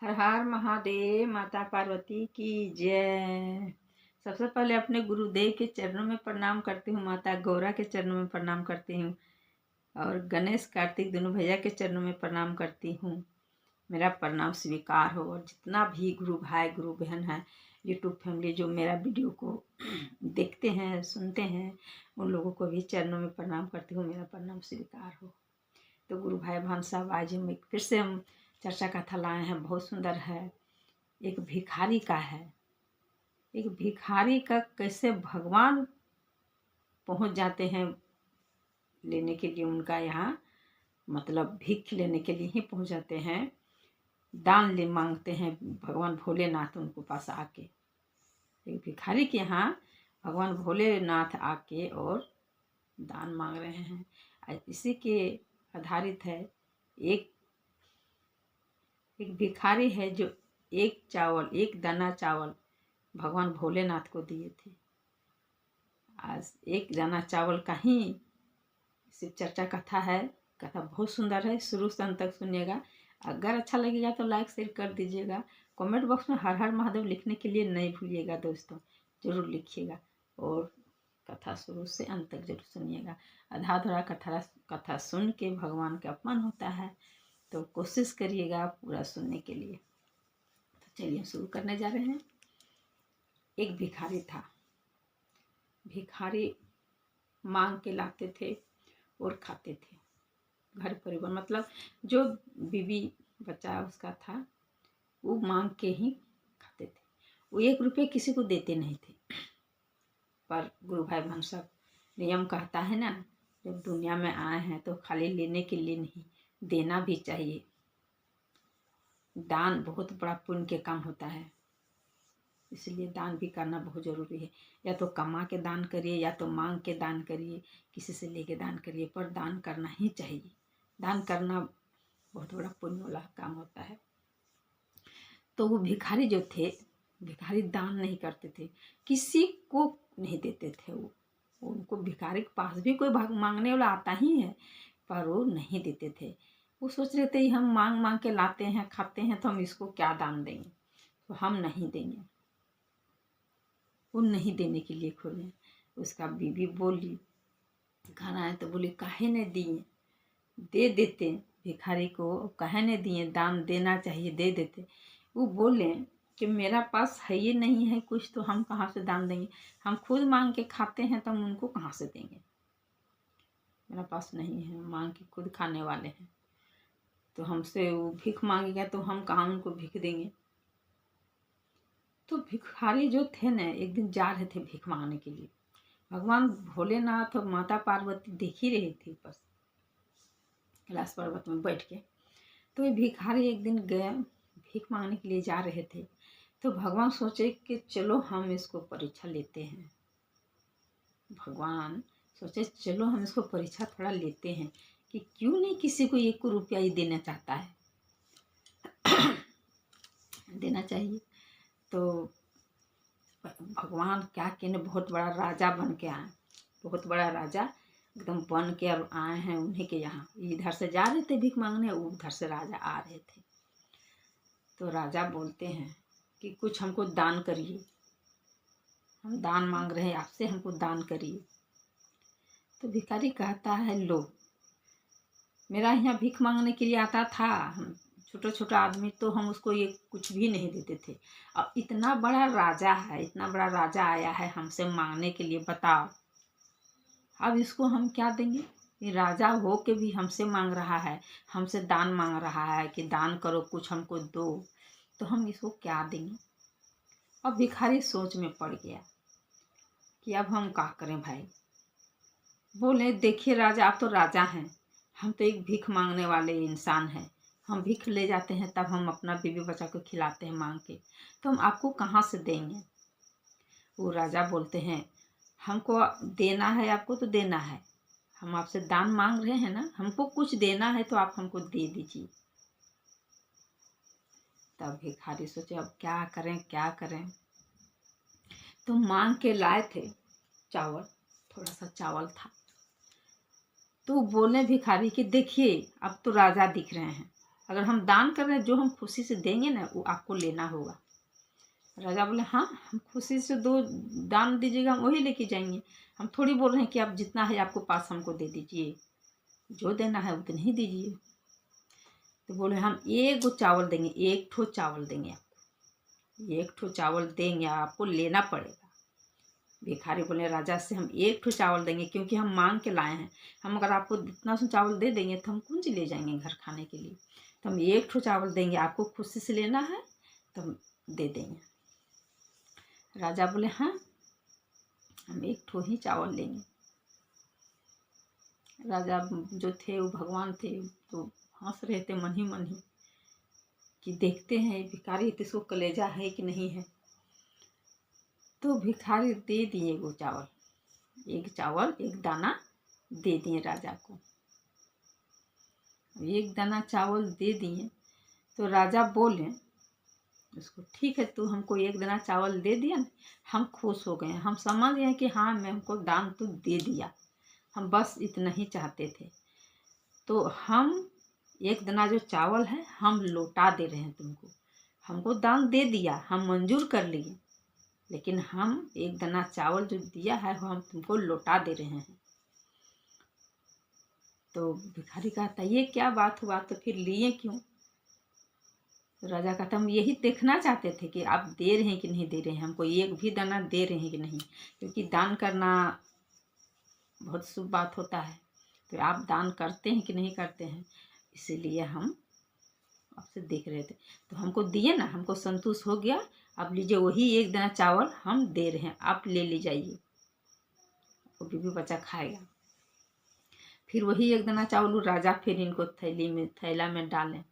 हर हर महादेव। माता पार्वती की जय। सबसे पहले अपने गुरुदेव के चरणों में प्रणाम करती हूँ, माता गौरा के चरणों में प्रणाम करती हूँ और गणेश कार्तिक दोनों भैया के चरणों में प्रणाम करती हूँ। मेरा प्रणाम स्वीकार हो। और जितना भी गुरु भाई गुरु बहन है, यूट्यूब फैमिली जो मेरा वीडियो को देखते हैं सुनते हैं, उन लोगों को भी चरणों में प्रणाम करती हूँ। मेरा प्रणाम स्वीकार हो। तो गुरु भाई बहन साहब, आज फिर से हम चर्चा कथा लाए हैं। बहुत सुंदर है। एक भिखारी का है। एक भिखारी का कैसे भगवान पहुंच जाते हैं लेने के लिए, उनका यहाँ मतलब भीख लेने के लिए ही पहुंच जाते हैं। दान ले मांगते हैं भगवान भोलेनाथ उनको पास आके। एक भिखारी के यहाँ भगवान भोलेनाथ आके और दान मांग रहे हैं। इसी के आधारित है। एक भिखारी है जो एक दाना चावल भगवान भोलेनाथ को दिए थे। आज एक दाना चावल का ही सिर्फ चर्चा कथा है। कथा बहुत सुंदर है, शुरू से अंत तक सुनिएगा। अगर अच्छा लगेगा तो लाइक शेयर कर दीजिएगा। कमेंट बॉक्स में हर हर महादेव लिखने के लिए नहीं भूलिएगा दोस्तों, जरूर लिखिएगा। और कथा शुरू से अंत तक जरूर सुनिएगा। आधा अधूरा कथा सुन के भगवान का अपमान होता है, तो कोशिश करिएगा पूरा सुनने के लिए। तो चलिए शुरू करने जा रहे हैं। एक भिखारी था। भिखारी मांग के लाते थे और खाते थे। घर परिवार मतलब जो बीवी बच्चा उसका था, वो मांग के ही खाते थे। वो 1 रुपये किसी को देते नहीं थे। पर गुरु भाई बहन सब, नियम कहता है ना, जब दुनिया में आए हैं तो खाली लेने के लिए नहीं, देना भी चाहिए। दान बहुत बड़ा पुण्य के काम होता है, इसलिए दान भी करना बहुत ज़रूरी है। या तो कमा के दान करिए या तो मांग के दान करिए, किसी से लेके दान करिए, पर दान करना ही चाहिए। दान करना बहुत बड़ा पुण्य वाला काम होता है। तो वो भिखारी जो थे, भिखारी दान नहीं करते थे, किसी को नहीं देते थे। वो उनको भिखारी के पास भी कोई मांगने वाला आता ही है, पर वो नहीं देते थे। वो सोच रहे थे हम मांग मांग के लाते हैं खाते हैं, तो हम इसको क्या दान देंगे, तो हम नहीं देंगे। वो नहीं देने के लिए खोले। उसका बीवी बोली, घर आए तो बोली काहे नहीं दिए, दे देते भिखारी को, काहे नहीं दिए, दान देना चाहिए, दे देते। वो बोले कि मेरा पास है ये नहीं है कुछ, तो हम कहाँ से दान देंगे, हम खुद मांग के खाते हैं तो हम उनको कहाँ से देंगे। मेरा पास नहीं है, मांग के खुद खाने वाले हैं, तो हमसे वो भीख मांगेगा तो हम कहाँ उनको भीख देंगे। तो भिखारी जो थे ना, एक दिन जा रहे थे भीख मांगने के लिए। भगवान भोलेनाथ और माता पार्वती देख ही रही थी बस कैलाश पर्वत में बैठ के। तो ये भिखारी एक दिन गए, भीख मांगने के लिए जा रहे थे। तो भगवान सोचे कि चलो हम इसको परीक्षा लेते हैं। भगवान सोचे चलो हम इसको परीक्षा थोड़ा लेते हैं कि क्यों नहीं किसी को 1 रुपया ही देना चाहता है, देना चाहिए। तो भगवान क्या कहने, बहुत बड़ा राजा बन के आए। बहुत बड़ा राजा एकदम बन के अब आए हैं उन्हीं के यहाँ। इधर से जा रहे थे भीख मांगने, उधर से राजा आ रहे थे। तो राजा बोलते हैं कि कुछ हमको दान करिए, हम दान मांग रहे हैं आपसे, हमको दान करिए। तो भिखारी कहता है लो, मेरा यहाँ भीख मांगने के लिए आता था छोटा छोटा आदमी, तो हम उसको ये कुछ भी नहीं देते थे। अब इतना बड़ा राजा है, इतना बड़ा राजा आया है हमसे मांगने के लिए, बताओ अब इसको हम क्या देंगे। ये राजा हो के भी हमसे मांग रहा है, हमसे दान मांग रहा है कि दान करो, कुछ हमको दो, तो हम इसको क्या देंगे। अब भिखारी सोच में पड़ गया कि अब हम क्या करें भाई। बोले देखिए राजा, आप तो राजा हैं, हम तो एक भीख मांगने वाले इंसान हैं। हम भीख ले जाते हैं तब हम अपना बीवी बच्चा को खिलाते हैं मांग के, तो हम आपको कहाँ से देंगे। वो राजा बोलते हैं हमको देना है, आपको तो देना है, हम आपसे दान मांग रहे हैं ना, हमको कुछ देना है तो आप हमको दे दीजिए। तब भिखारी सोचे अब क्या करें क्या करें। तो मांग के लाए थे चावल, थोड़ा सा चावल था। तो बोले भिखारी कि देखिए अब तो राजा दिख रहे हैं, अगर हम दान कर रहे हैं, जो हम खुशी से देंगे ना वो आपको लेना होगा। राजा बोले हाँ, हम खुशी से दो दान दीजिएगा, हम वही लेके जाएंगे। हम थोड़ी बोल रहे हैं कि आप जितना है आपको पास हमको दे दीजिए, जो देना है उतना ही दीजिए। तो बोले हम एक गो चावल देंगे, एक ठो चावल देंगे आपको, एक ठो चावल देंगे, आपको लेना पड़ेगा। भिखारी बोले राजा से हम एक ठो चावल देंगे, क्योंकि हम मांग के लाए हैं। हम अगर आपको इतना सा चावल दे देंगे तो हम कौन सी ले जाएंगे घर खाने के लिए। तो हम एक ठो चावल देंगे, आपको खुशी से लेना है तो हम दे देंगे। राजा बोले हाँ, हम एक ठो ही चावल लेंगे। राजा जो थे वो भगवान थे, तो हंस रहे थे मन ही मन ही कि देखते हैं भिखारी तो इसको कलेजा है कि नहीं है। तो भिखारी दे दिए वो चावल, एक चावल एक दाना दे दिए राजा को। एक दाना चावल दे दिए तो राजा बोले उसको ठीक है, तू हमको एक दाना चावल दे दिया ना, हम खुश हो गए, हम समझ गए कि हाँ मैं हमको दान तो दे दिया, हम बस इतना ही चाहते थे। तो हम एक दाना जो चावल है हम लौटा दे रहे हैं तुमको, हमको दान दे दिया, हम मंजूर कर लिए, लेकिन हम एक दाना चावल जो दिया है वो हम तुमको लौटा दे रहे हैं। तो भिखारी कहता ये क्या बात हुआ, तो फिर लिए क्यों। तो राजा कहता हम यही देखना चाहते थे कि आप दे रहे हैं कि नहीं दे रहे हैं, हमको एक भी दाना दे रहे हैं कि नहीं, क्योंकि दान करना बहुत शुभ बात होता है। तो आप दान करते हैं कि नहीं करते हैं, इसीलिए हम आपसे देख रहे थे। तो हमको दिए ना, हमको संतोष हो गया, अब लीजिए वही एक दाना चावल हम दे रहे हैं, आप ले ली जाइए, वो बीवी बच्चा खाएगा। फिर वही एक दाना चावल राजा फिर इनको थैला में डालें,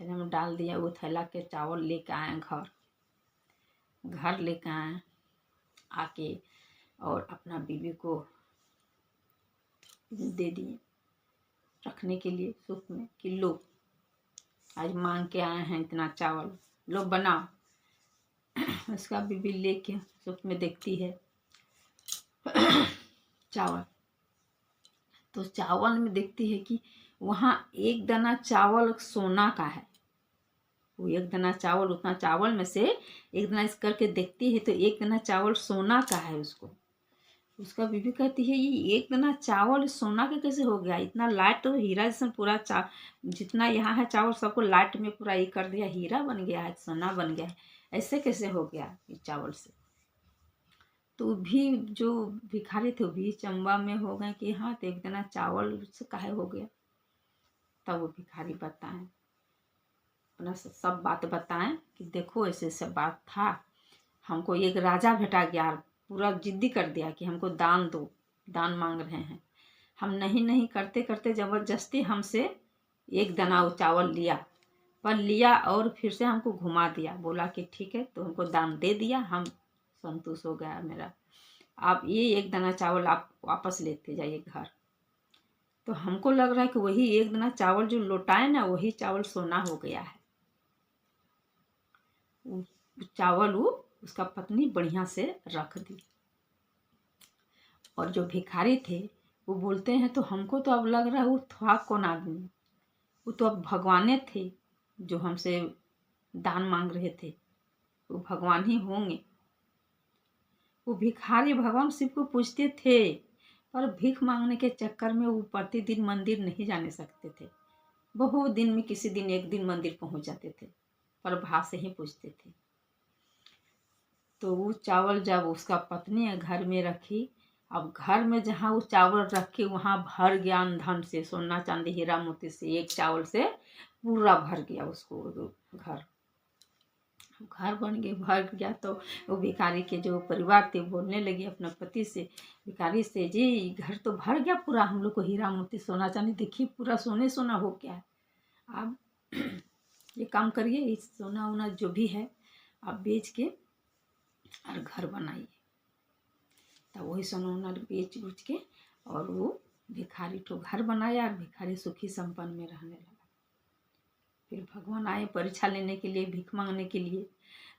थैला में डाल दिया। वो थैला के चावल लेके आए घर लेके आए आके, और अपना बीवी को दे दिए रखने के लिए सुख में कि लो आज मांग के आए हैं इतना चावल, लो बनाओ। उसका बीवी लेके सुख में देखती है चावल, तो चावल में देखती है कि वहाँ एक दाना चावल सोना का है। वो एक दाना चावल, उतना चावल में से एक दाना इस करके देखती है तो एक दाना चावल सोना का है। उसका बीवी कहती है ये एक दाना चावल सोना का कैसे हो गया, इतना लाइट तो हीरा जैसा पूरा जितना यहाँ है चावल सबको लाइट में पूरा ये कर दिया, हीरा बन गया है, सोना बन गया है, ऐसे कैसे हो गया इस चावल से। तो भी जो भिखारी थे वो भी चंबा में हो गए कि हाँ तो एक दाना चावल से काहे हो गया। तब वो भिखारी बताएं, अपना सब बात बताएं कि देखो ऐसे सब बात था, हमको एक राजा भेटा गया, पूरा जिद्दी कर दिया कि हमको दान दो, दान मांग रहे हैं। हम नहीं करते करते ज़बरदस्ती हमसे एक दाना वो चावल लिया और फिर से हमको घुमा दिया, बोला कि ठीक है तो हमको दान दे दिया, हम संतोष हो गया मेरा, आप ये एक दाना चावल आप वापस लेते जाइए घर। तो हमको लग रहा है कि वही एक दाना चावल जो लौटाए ना वही चावल सोना हो गया है। चावल वो उसका पत्नी बढ़िया से रख दी। और जो भिखारी थे वो बोलते हैं तो हमको तो अब लग रहा है वो था कौन आदमी, वो तो अब भगवाने थे जो हमसे दान मांग रहे थे, वो भगवान ही होंगे। वो भिखारी भगवान शिव को पूजते थे, पर भीख मांगने के चक्कर में वो प्रतिदिन मंदिर नहीं जाने सकते थे, बहुत दिन में किसी दिन एक दिन मंदिर पहुंच जाते थे, पर भाव से ही पूजते थे। तो वो चावल जब उसका पत्नी घर में रखी, अब घर में जहाँ वो चावल रखे वहाँ भर गया धन से, सोना चांदी हीरा मोती से, एक चावल से पूरा भर गया उसको घर बन गया, भर गया। तो वो भिखारी के जो परिवार थे बोलने लगे अपने पति से, भिखारी से जी घर तो भर गया पूरा, हम लोग को हीरा मोती सोना चांदी देखिए पूरा सोने सोना हो गया है, आप ये काम करिए, इस सोना वोना जो भी है आप बेच के और घर बनाइए। तो वही सोना वोना बेच उच के और वो भिखारी तो घर बनाया और भिखारी सुखी संपन्न में रहने लगा। फिर भगवान आए परीक्षा लेने के लिए, भीख मांगने के लिए।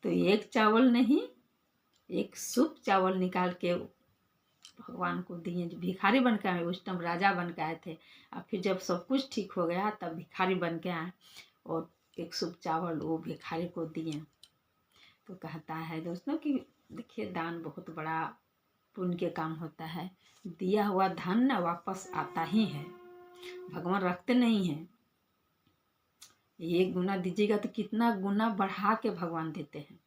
तो एक चावल नहीं, एक शुभ चावल निकाल के भगवान को दिए। जो भिखारी बन के आए उस टाइम राजा बन के आए थे, और फिर जब सब कुछ ठीक हो गया तब भिखारी बन के आए और एक सूप चावल वो भिखारी को दिए। तो कहता है दोस्तों कि देखिए दान बहुत बड़ा पुण्य के काम होता है। दिया हुआ धन ना वापस आता ही है, भगवान रखते नहीं हैं। एक गुना दीजिएगा तो कितना गुना बढ़ा के भगवान देते हैं।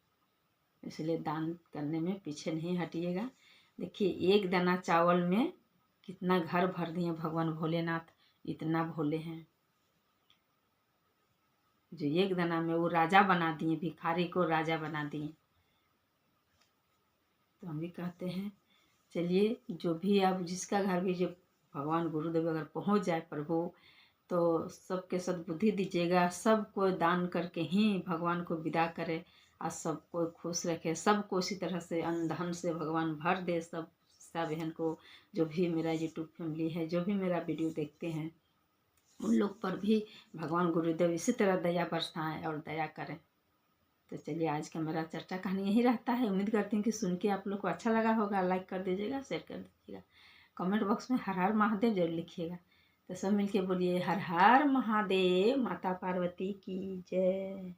इसलिए दान करने में पीछे नहीं हटिएगा। देखिए एक दाना चावल में कितना घर भर दिए भगवान भोलेनाथ, इतना भोले हैं। जो एक दाना में वो राजा बना दिए, भिखारी को राजा बना दिए। तो हम भी कहते हैं चलिए जो भी आप जिसका घर भी जो भगवान गुरुदेव अगर पहुंच जाए प्रभु, तो सबके सद्बुद्धि दीजिएगा, सबको दान करके ही भगवान को विदा करे और सबको खुश रखे, सबको इसी तरह से अन्न धन से भगवान भर दे। सब बहन को, जो भी मेरा यूट्यूब फैमिली है, जो भी मेरा वीडियो देखते हैं, उन लोग पर भी भगवान गुरुदेव इसी तरह दया बरसाएं और दया करें। तो चलिए आज का मेरा चर्चा कहानी यही रहता है। उम्मीद करती हूँ कि सुन के आप लोग को अच्छा लगा होगा। लाइक कर दीजिएगा, शेयर कर दीजिएगा, कमेंट बॉक्स में हर हर महादेव जरूर लिखिएगा। तो सब मिलके बोलिए हर हर महादेव, माता पार्वती की जय।